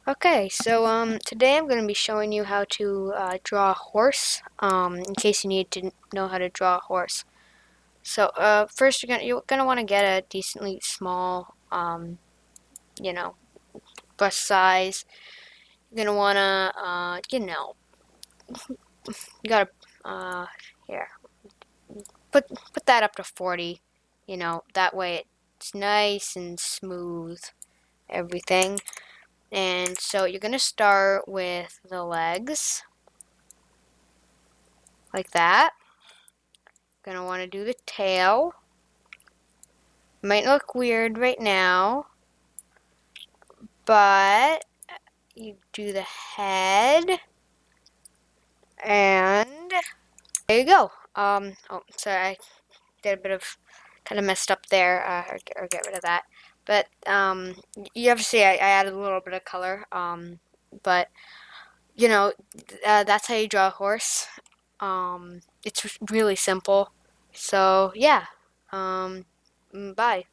Okay, so today I'm going to be showing you how to draw a horse, in case you need to know how to draw a horse. So first you're gonna want to get a decently small, you know, brush size. You're gonna wanna, you gotta, here, put that up to 40. That way it's nice and smooth, everything. And so you're gonna start with the legs, like that. Gonna want to do the tail. Might look weird right now, but you do the head, and there you go. Oh, sorry, I did a bit of kind of messed up there, or get rid of that. But you have to see I added a little bit of color. But that's how you draw a horse. It's really simple. So yeah. Bye.